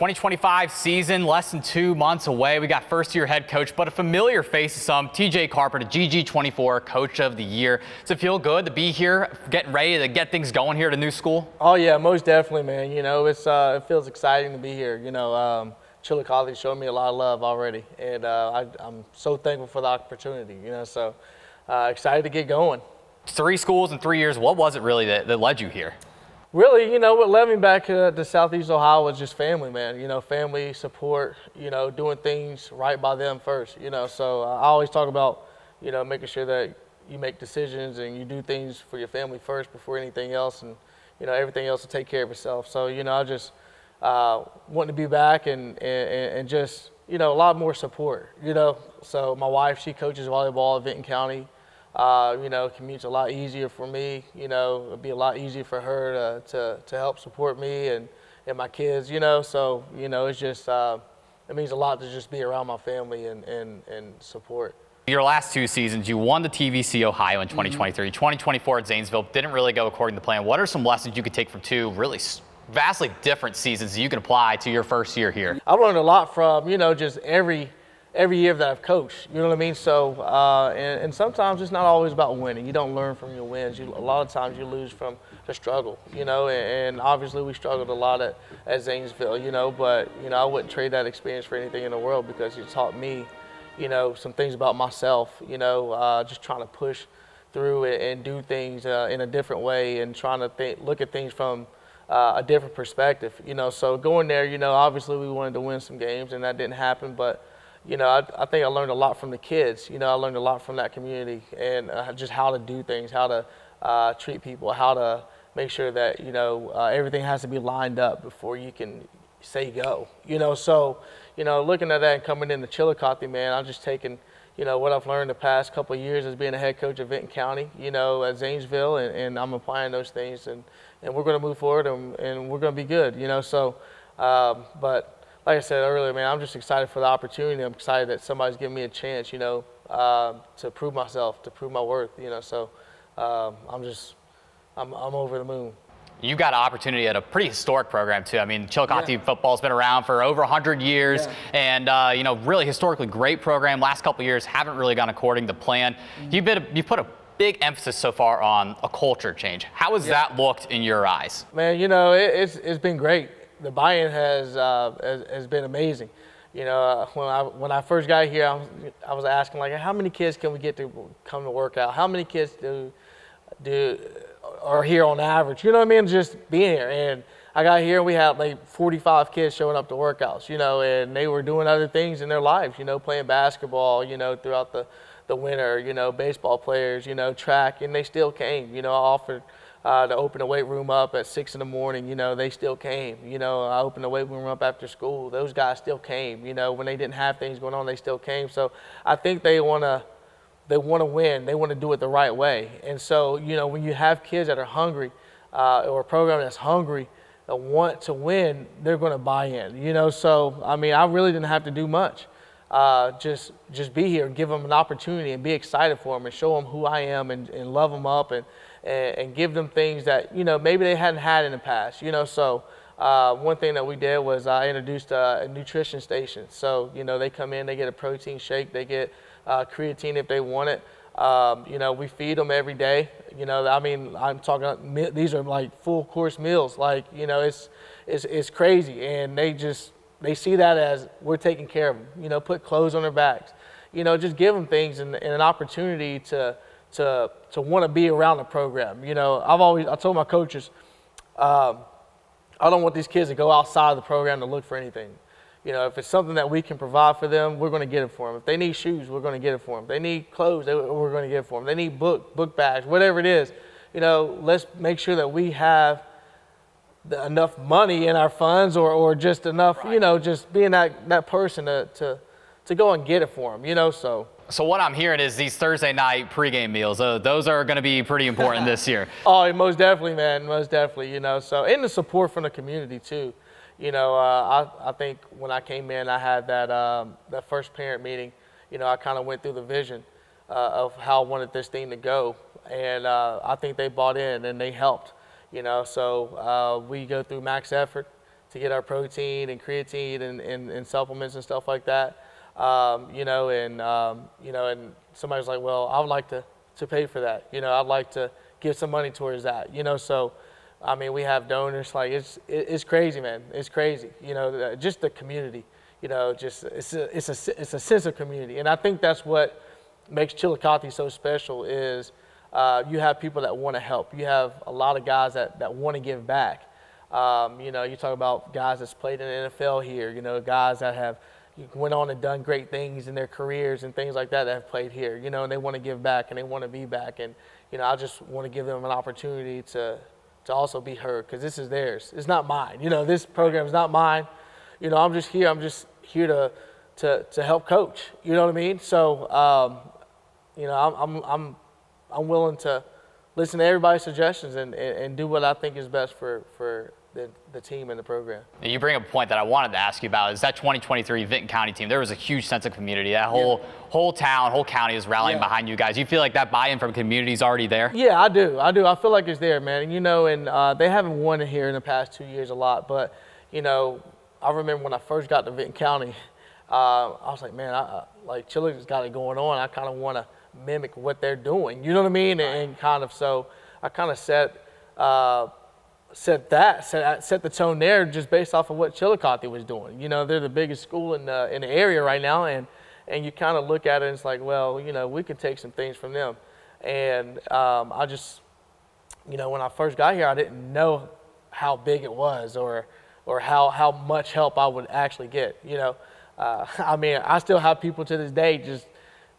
2025 season, less than 2 months away. We got first-year head coach, but a familiar face to some, TJ Carper, the GG24 Coach of the Year. Does it feel good to be here, getting ready to get things going here at a new school? Oh yeah, most definitely, man. You know, it feels exciting to be here. You know, Chillicothe showed me a lot of love already, and I'm so thankful for the opportunity. You know, so excited to get going. 3 schools in 3 years. What was it really that led you here? Really, you know, what led me back to Southeast Ohio was just family, man. You know, family support, you know, doing things right by them first, you know. So I always talk about, you know, making sure that you make decisions and you do things for your family first before anything else, and, you know, everything else will take care of itself. So, you know, I just wanted to be back and just, you know, a lot more support, you know. So my wife, she coaches volleyball at Vinton County. You know, commute's a lot easier for me. You know, it'd be a lot easier for her to help support me and my kids, you know. So, you know, it's just, it means a lot to just be around my family and support. Your last 2 seasons, you won the TVC Ohio in 2023, 2024 at Zanesville, didn't really go according to plan. What are some lessons you could take from 2 really vastly different seasons that you can apply to your first year here? I've learned a lot from, you know, just every year that I've coached, you know what I mean? So, and sometimes it's not always about winning. You don't learn from your wins. A lot of times you lose from the struggle, you know, and obviously we struggled a lot at Zanesville, you know, but, you know, I wouldn't trade that experience for anything in the world because it taught me, you know, some things about myself, you know, just trying to push through it and do things in a different way and trying to look at things from a different perspective, you know. So going there, you know, obviously we wanted to win some games and that didn't happen, but you know, I think I learned a lot from the kids. You know, I learned a lot from that community and just how to do things, how to treat people, how to make sure that, you know, everything has to be lined up before you can say go. You know, so, you know, looking at that and coming into Chillicothe, man, I'm just taking, you know, what I've learned the past couple of years as being a head coach at Vinton County, you know, at Zanesville, and I'm applying those things, and we're going to move forward and we're going to be good, you know. So, but like I said earlier, man, I'm just excited for the opportunity. I'm excited that somebody's giving me a chance, you know, to prove myself, to prove my worth, you know. So I'm over the moon. You got an opportunity at a pretty historic program, too. I mean, Chillicothe football's been around for over 100 years, and, you know, really historically great program. Last couple of years haven't really gone according to plan. You've put a big emphasis so far on a culture change. How has that looked in your eyes? Man, you know, it's been great. The buy-in has been amazing. You know, when I first got here, I was asking, like, how many kids can we get to come to work out? How many kids are here on average? You know what I mean? Just being here. And I got here and we had like 45 kids showing up to workouts, you know, and they were doing other things in their lives, you know, playing basketball, you know, throughout the winter, you know, baseball players, you know, track, and they still came. You know, I offered to open the weight room up at 6 in the morning, you know, they still came. You know, I opened the weight room up after school. Those guys still came. You know, when they didn't have things going on, they still came. So I think they want to win. They want to do it the right way. And so, you know, when you have kids that are hungry or a program that's hungry that want to win, they're going to buy in, you know. So, I mean, I really didn't have to do much. Just be here and give them an opportunity and be excited for them and show them who I am and love them up and give them things that, you know, maybe they hadn't had in the past, you know. So one thing that we did was I introduced a nutrition station. So, you know, they come in, they get a protein shake, they get creatine if they want it. You know, we feed them every day. You know, I mean, I'm talking, these are like full course meals. Like, you know, it's crazy. And they see that as we're taking care of them, you know, put clothes on their backs, you know, just give them things and an opportunity to want to be around the program. You know, I told my coaches, I don't want these kids to go outside of the program to look for anything. You know, if it's something that we can provide for them, we're going to get it for them. If they need shoes, we're going to get it for them. If they need clothes, we're going to get it for them. They need book bags, whatever it is. You know, let's make sure that we have enough money in our funds or just enough, you know, just being that person to go and get it for them, you know. So what I'm hearing is these Thursday night pregame meals, those are going to be pretty important this year. Oh, most definitely, man, most definitely, you know. So, and the support from the community too. You know, I think when I came in, I had that first parent meeting. You know, I kind of went through the vision of how I wanted this thing to go, and I think they bought in and they helped. You know, so we go through max effort. get our protein and creatine and supplements and stuff like that. You know, and somebody's like, well, I would like to pay for that. You know, I'd like to give some money towards that. You know, so I mean, we have donors. Like it's crazy, man. It's crazy. You know, just the community. You know, just it's a sense of community, and I think that's what makes Chillicothe so special. Is you have people that want to help. You have a lot of guys that want to give back. You know, you talk about guys that's played in the NFL here. You know, guys that have went on and done great things in their careers and things like that have played here. You know, and they want to give back and they want to be back. And you know, I just want to give them an opportunity to also be heard, because this is theirs. It's not mine. You know, this program is not mine. You know, I'm just here to help coach. You know what I mean? So, you know, I'm willing to listen to everybody's suggestions and do what I think is best for the team and the program. You bring up a point that I wanted to ask you about, is that 2023 Vinton County team. There was a huge sense of community. That whole town, whole county is rallying behind you guys. You feel like that buy-in from community is already there? Yeah, I do. I feel like it's there, man. And, you know, and they haven't won it here in the past 2 years a lot, but, you know, I remember when I first got to Vinton County, I was like, man, like Chillicothe got it going on. I kind of want to mimic what they're doing. You know what I mean? And kind of, so I kind of set the tone there just based off of what Chillicothe was doing. You know, they're the biggest school in the area right now, and you kind of look at it and it's like, well, you know, we could take some things from them. And I just, you know, when I first got here, I didn't know how big it was or how much help I would actually get. You know, I mean, I still have people to this day just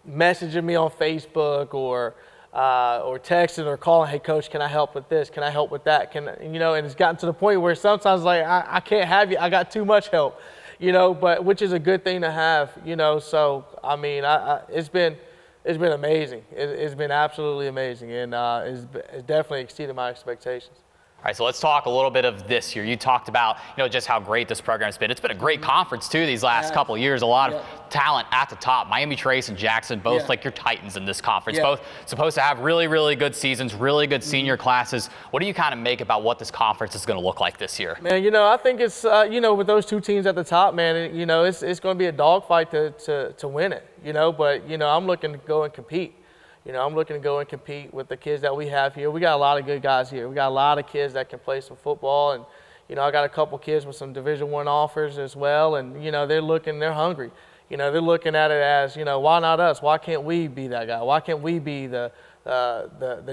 messaging me on Facebook or texting or calling, hey coach, can I help with this? Can I help with that? You know, and it's gotten to the point where sometimes like I can't have you. I got too much help, you know, but which is a good thing to have, you know. So I mean, it's been amazing. It's been absolutely amazing, and it's definitely exceeded my expectations. All right, so let's talk a little bit of this year. You talked about, you know, just how great this program's been. It's been a great conference too these last couple of years. A lot of talent at the top. Miami Trace and Jackson, both like your titans in this conference. Both supposed to have really, really good seasons, really good senior classes. What do you kind of make about what this conference is going to look like this year? Man, you know, I think it's you know, with those two teams at the top, man, you know, it's going to be a dogfight to win it. You know, but you know, I'm looking to go and compete. You know, I'm looking to go and compete with the kids that we have here. We got a lot of good guys here. We got a lot of kids that can play some football, and you know, I got a couple kids with some Division I offers as well, and you know, they're hungry. You know, they're looking at it as, you know, why not us? Why can't we be that guy? Why can't we be the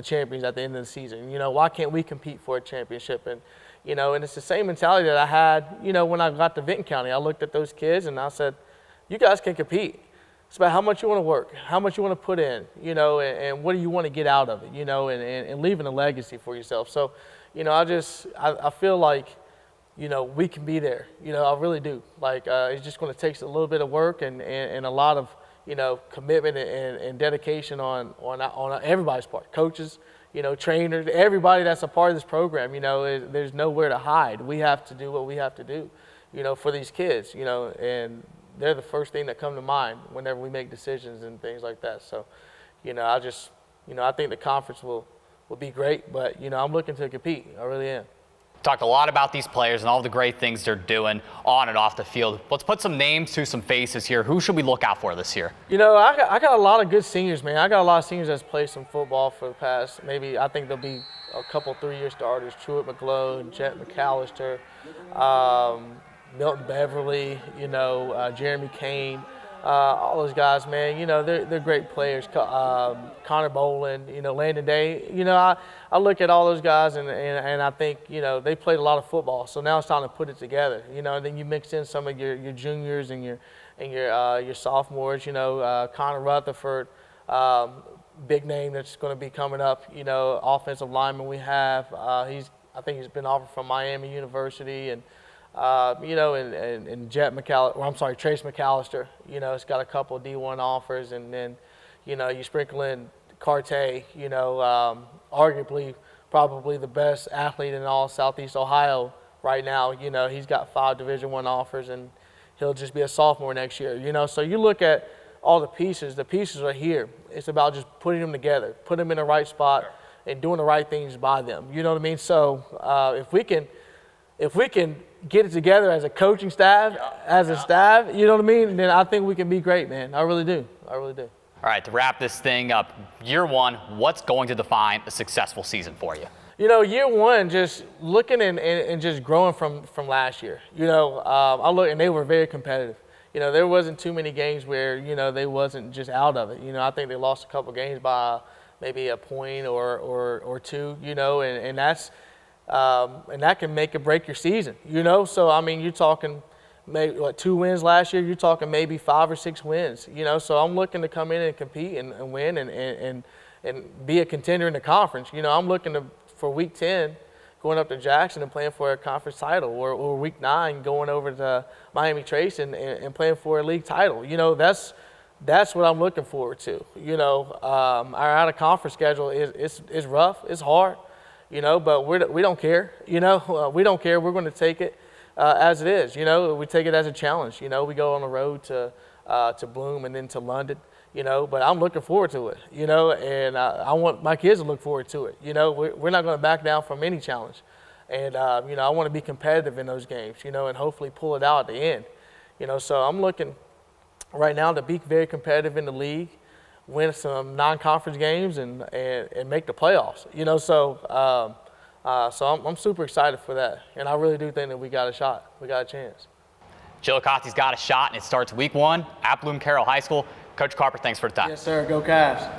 champions at the end of the season? You know, why can't we compete for a championship? And you know, and it's the same mentality that I had, you know, when I got to Vinton County. I looked at those kids and I said, you guys can compete. It's about how much you want to work, how much you want to put in, you know, and what do you want to get out of it, you know, and leaving a legacy for yourself. So, you know, I feel like, you know, we can be there. You know, I really do. Like, it's just going to take a little bit of work and a lot of, you know, commitment and dedication on everybody's part. Coaches, you know, trainers, everybody that's a part of this program. You know, there's nowhere to hide. We have to do what we have to do, you know, for these kids, you know, and they're the first thing that come to mind whenever we make decisions and things like that. So, you know, I think the conference will be great, but, you know, I'm looking to compete. I really am. Talked a lot about these players and all the great things they're doing on and off the field. Let's put some names to some faces here. Who should we look out for this year? You know, I got a lot of good seniors, man. I got a lot of seniors that's played some football for the past, maybe I think there'll be a couple 3-year starters, Truett McGlow, Jet McAllister, Milton Beverly, you know, Jeremy Kane, all those guys, man, you know, they're great players. Connor Boland, you know, Landon Day, you know, I look at all those guys and I think, you know, they played a lot of football, so now it's time to put it together, you know, and then you mix in some of your juniors and your sophomores, you know, Connor Rutherford, big name that's going to be coming up, you know, offensive lineman we have. I think he's been offered from Miami University, and you know, and Jet McAllister, or I'm sorry, Trace McAllister, you know, it's got a couple of D1 offers, and then, you know, you sprinkle in Carte, you know, arguably probably the best athlete in all Southeast Ohio right now. You know, he's got 5 Division I offers, and he'll just be a sophomore next year, you know. So you look at all the pieces are here. It's about just putting them together, putting them in the right spot, and doing the right things by them. You know what I mean? So if we can if we can get it together as a coaching staff, as a staff, you know what I mean, then I think we can be great, man. I really do. I really do. All right, to wrap this thing up, year one, what's going to define a successful season for you? You know, year one, just looking and just growing from last year. You know, I look, and they were very competitive. You know, there wasn't too many games where, you know, they wasn't just out of it. You know, I think they lost a couple games by maybe a point or two, you know, and that's and that can make or break your season, you know. So, I mean, you're talking maybe, 2 wins last year, you're talking maybe 5 or 6 wins, you know. So I'm looking to come in and compete and win and be a contender in the conference. You know, I'm looking for week 10, going up to Jackson and playing for a conference title, or week 9 going over to Miami Trace and playing for a league title. You know, that's what I'm looking forward to. You know, our out-of-conference schedule is rough, it's hard, you know, but we don't care. You know, we don't care. We're going to take it as it is. You know, we take it as a challenge. You know, we go on the road to Bloom and then to London. You know, but I'm looking forward to it, you know, and I want my kids to look forward to it. You know, we're not going to back down from any challenge. And, you know, I want to be competitive in those games, you know, and hopefully pull it out at the end. You know, so I'm looking right now to be very competitive in the league, win some non-conference games and make the playoffs, you know. So I'm super excited for that. And I really do think that we got a shot. We got a chance. Chillicothe's got a shot, and it starts week 1 at Bloom Carroll High School. Coach Carper, thanks for the time. Yes, sir. Go Cavs.